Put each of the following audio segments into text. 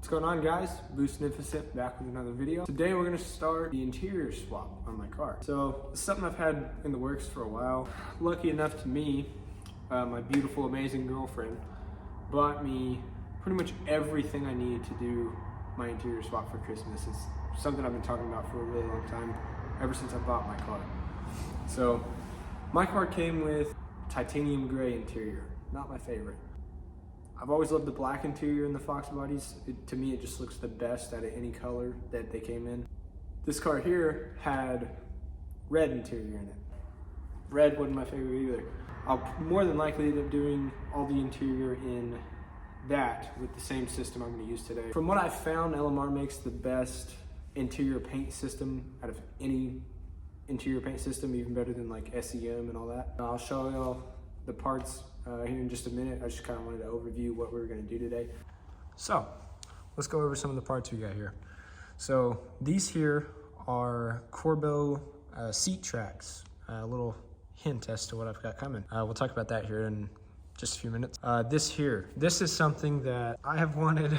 What's going on, guys? Boostnificent back with another video. Today we're going to start the interior swap on my car. So it's something I've had in the works for a while. Lucky enough to me, my beautiful, amazing girlfriend bought me pretty much everything I need to do my interior swap for Christmas. It's something I've been talking about for a really long time, ever since I bought my car. So my car came with titanium gray interior, not my favorite. I've always loved the black interior in the Foxbodies. To me, it just looks the best out of any color that they came in. This car here had red interior in it. Red wasn't my favorite either. I'll more than likely end up doing all the interior in that with the same system I'm going to use today. From what I've found, LMR makes the best interior paint system out of any interior paint system, even better than like SEM and all that. I'll show y'all the parts here in just a minute. I just kind of wanted to overview what we were going to do today. So let's go over some of the parts we got here. So these here are Corbeau seat tracks. A little hint as to what I've got coming. We'll talk about that here in just a few minutes. This is something that I have wanted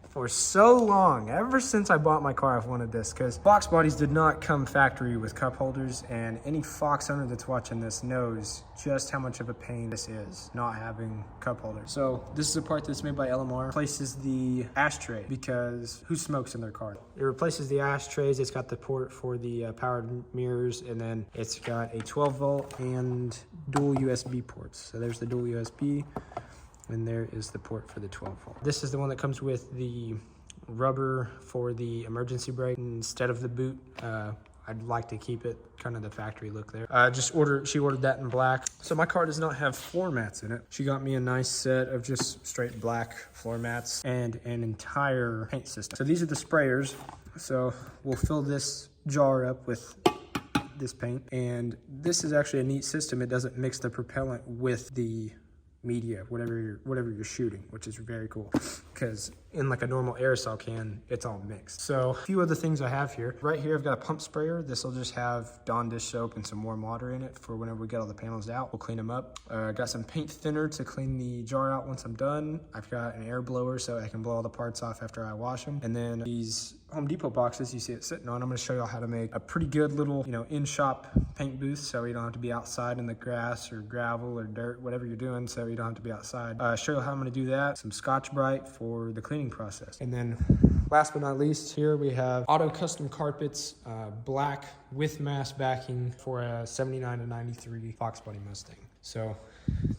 for so long. Ever since I bought my car, I've wanted this, because Foxbodies did not come factory with cup holders, and any Fox owner that's watching this knows just how much of a pain this is, not having cup holders. So this is a part that's made by LMR. Replaces the ashtray, because who smokes in their car? It replaces the ashtrays. It's got the port for the powered mirrors, and then it's got a 12 volt and dual USB ports. So there's the dual USB. And there is the port for the 12 volt. This is the one that comes with the rubber for the emergency brake instead of the boot. I'd like to keep it kind of the factory look there. She ordered that in black. So my car does not have floor mats in it. She got me a nice set of just straight black floor mats and an entire paint system. So these are the sprayers. So we'll fill this jar up with this paint. And this is actually a neat system. It doesn't mix the propellant with the media, whatever you're shooting, which is very cool, because in like a normal aerosol can, it's all mixed. So a few other things I have here. Right here, I've got a pump sprayer. This will just have Dawn dish soap and some warm water in it for whenever we get all the panels out. We'll clean them up. I got some paint thinner to clean the jar out once I'm done. I've got an air blower so I can blow all the parts off after I wash them. And then these Home Depot boxes you see it sitting on, I'm going to show y'all how to make a pretty good little, in-shop paint booth, so you don't have to be outside in the grass or gravel or dirt, whatever you're doing, so you don't have to be outside. Show you how I'm going to do that. Some Scotch-Brite for the cleaning process. And then last but not least, here we have Auto Custom Carpets, black with mass backing for a 79 to 93 Foxbody Mustang. So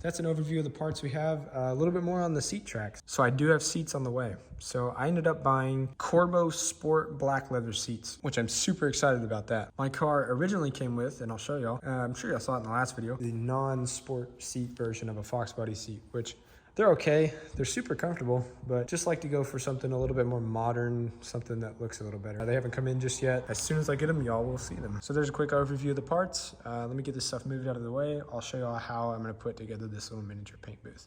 that's an overview of the parts we have. A little bit more on the seat tracks. So I do have seats on the way. So I ended up buying Corbeau Sport black leather seats, which I'm super excited about that. My car originally came with, and I'll show y'all, I'm sure y'all saw it in the last video, the non-sport seat version of a Foxbody seat, which they're okay. They're super comfortable, but just like to go for something a little bit more modern, something that looks a little better. They haven't come in just yet. As soon as I get them, y'all will see them. So there's a quick overview of the parts. Let me get this stuff moved out of the way. I'll show y'all how I'm gonna put together this little miniature paint booth.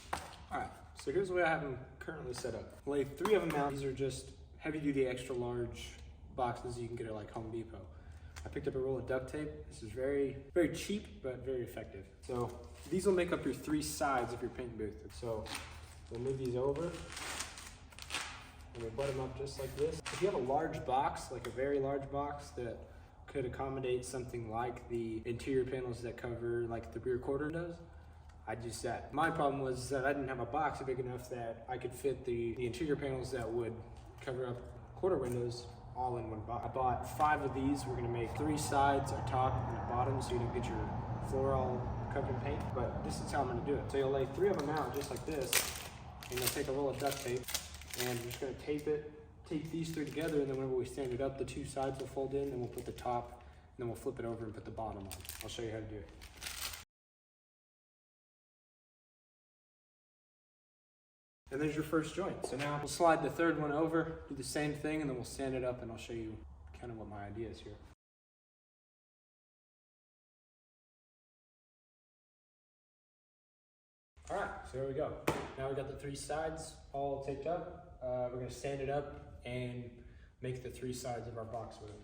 All right, so here's the way I have them currently set up. I laid 3 of them out. These are just heavy-duty, extra-large boxes you can get at like Home Depot. I picked up a roll of duct tape. This is very, very cheap, but very effective. So these will make up your 3 sides of your paint booth. So we'll move these over and we'll butt them up just like this. If you have a large box, like a very large box that could accommodate something like the interior panels that cover like the rear quarter does, I'd use that. My problem was that I didn't have a box big enough that I could fit the interior panels that would cover up quarter windows all in one box. I bought 5 of these. We're gonna make 3 sides, a top and a bottom, so you don't get your floor all covered in paint, but this is how I'm gonna do it. So you'll lay 3 of them out just like this, and you'll take a roll of duct tape, and we're just gonna tape these 3 together, and then whenever we stand it up, the 2 sides will fold in, and we'll put the top, and then we'll flip it over and put the bottom on. I'll show you how to do it. And there's your first joint. So now we'll slide the 3rd one over, do the same thing, and then we'll sand it up, and I'll show you kind of what my idea is here. All right, so here we go. Now we got the 3 sides all taped up. We're gonna sand it up and make the 3 sides of our box with it.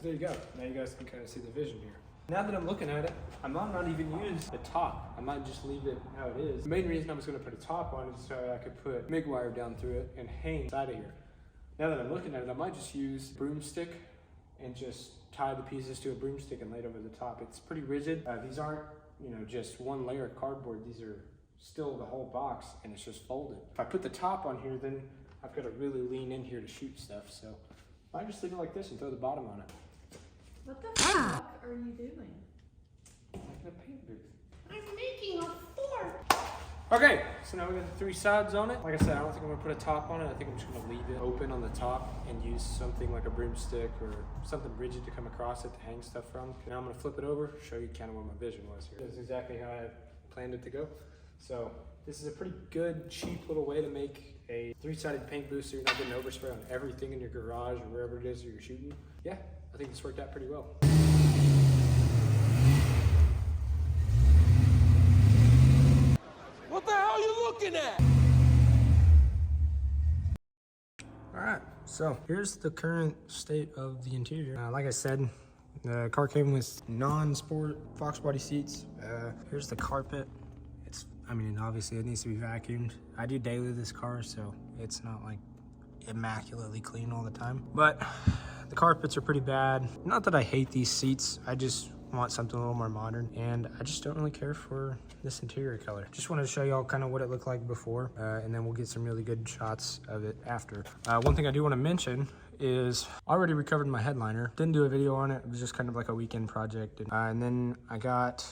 There you go. Now you guys can kind of see the vision here. Now that I'm looking at it, I might not even use the top. I might just leave it how it is. The main reason I was gonna put a top on is so I could put MIG wire down through it and hang inside of here. Now that I'm looking at it, I might just use a broomstick and just tie the pieces to a broomstick and lay it over the top. It's pretty rigid. These aren't, just one layer of cardboard. These are still the whole box, and it's just folded. If I put the top on here, then I've got to really lean in here to shoot stuff. So I might just leave it like this and throw the bottom on it. What the fuck are you doing? Making a paint booth. I'm making a fort. Okay, so now we got the 3 sides on it. Like I said, I don't think I'm gonna put a top on it. I think I'm just gonna leave it open on the top and use something like a broomstick or something rigid to come across it to hang stuff from. Now I'm gonna flip it over, show you kind of what my vision was here. This is exactly how I planned it to go. So this is a pretty good, cheap little way to make a 3-sided paint booth so you're not getting overspray on everything in your garage or wherever it is that you're shooting. Yeah, I think this worked out pretty well. What the hell are you looking at? Alright, so here's the current state of the interior. Like I said, the car came with non-sport Foxbody seats. Here's the carpet. Obviously it needs to be vacuumed. I do daily this car, so it's not like immaculately clean all the time. But the carpets are pretty bad. Not that I hate these seats, I just want something a little more modern, and I just don't really care for this interior color. Just wanted to show y'all kind of what it looked like before, and then we'll get some really good shots of it after. One thing I do want to mention is I already recovered my headliner. Didn't do a video on it. It was just kind of like a weekend project. And then I got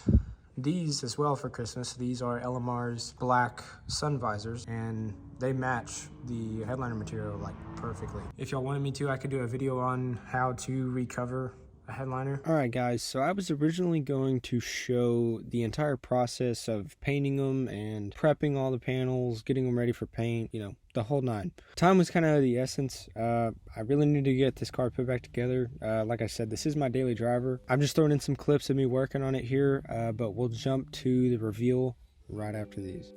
these as well for Christmas. These are LMR's black sun visors, and they match the headliner material like perfectly. If y'all wanted me to, I could do a video on how to recover a headliner. All right guys, so I was originally going to show the entire process of painting them and prepping all the panels, getting them ready for paint, the whole 9. Time was kind of the essence. I really need to get this car put back together. Like I said, this is my daily driver. I'm just throwing in some clips of me working on it here, but we'll jump to the reveal right after these.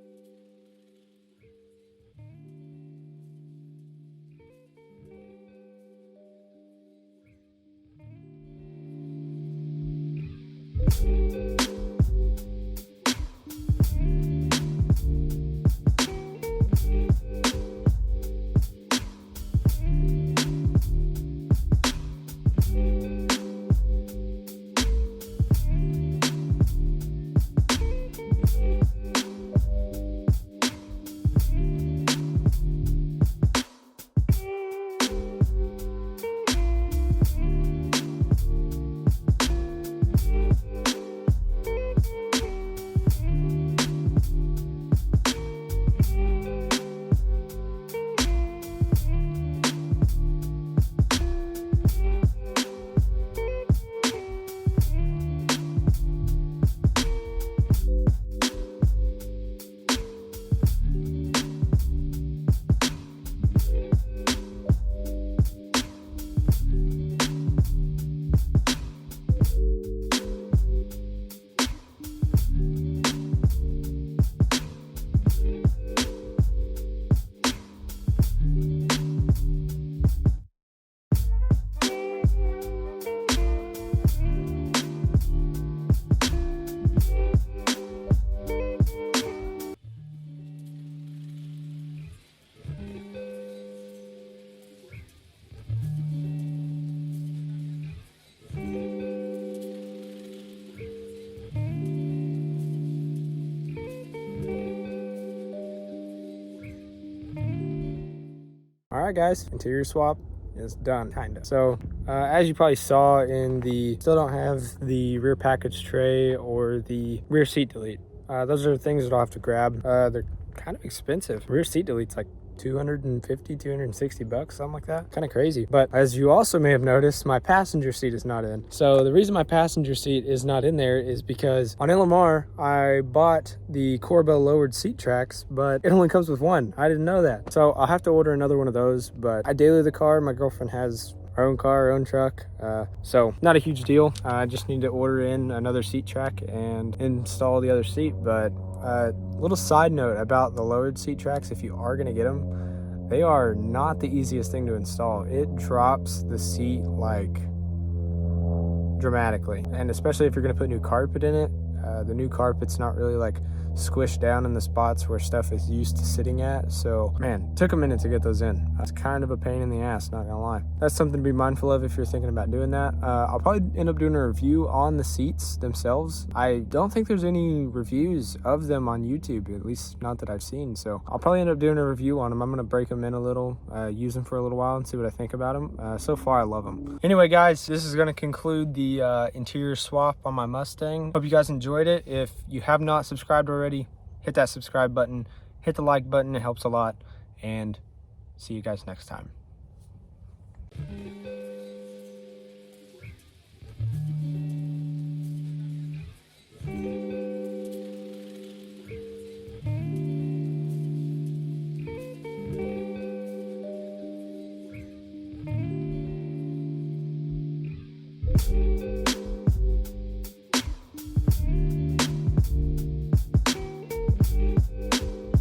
Alright guys, interior swap is done, kinda. So, as you probably saw in the, still don't have the rear package tray or the rear seat delete. Those are things that I'll have to grab. They're kind of expensive. Rear seat delete's like 250, 260 bucks, something like that. Kind of crazy. But as you also may have noticed, my passenger seat is not in. So the reason my passenger seat is not in there is because on LMR, I bought the Corbel lowered seat tracks, but it only comes with one. I didn't know that. So I'll have to order another one of those, but I daily the car. My girlfriend has her own car, her own truck. So not a huge deal. I just need to order in another seat track and install the other seat. But little side note about the lowered seat tracks, if you are gonna get them, they are not the easiest thing to install. It drops the seat dramatically. And especially if you're gonna put new carpet in it, the new carpet's not really like squished down in the spots where stuff is used to sitting at. So man, took a minute to get those in. It's kind of a pain in the ass, not gonna lie. That's something to be mindful of if you're thinking about doing that. I'll probably end up doing a review on the seats themselves. I don't think there's any reviews of them on YouTube, at least not that I've seen. So I'll probably end up doing a review on them. I'm gonna break them in a little, use them for a little while and see what I think about them. So far, I love them. Anyway, guys, this is gonna conclude the interior swap on my Mustang. Hope you guys enjoyed it. If you have not subscribed already, hit that subscribe button, hit the like button, it helps a lot, and see you guys next time.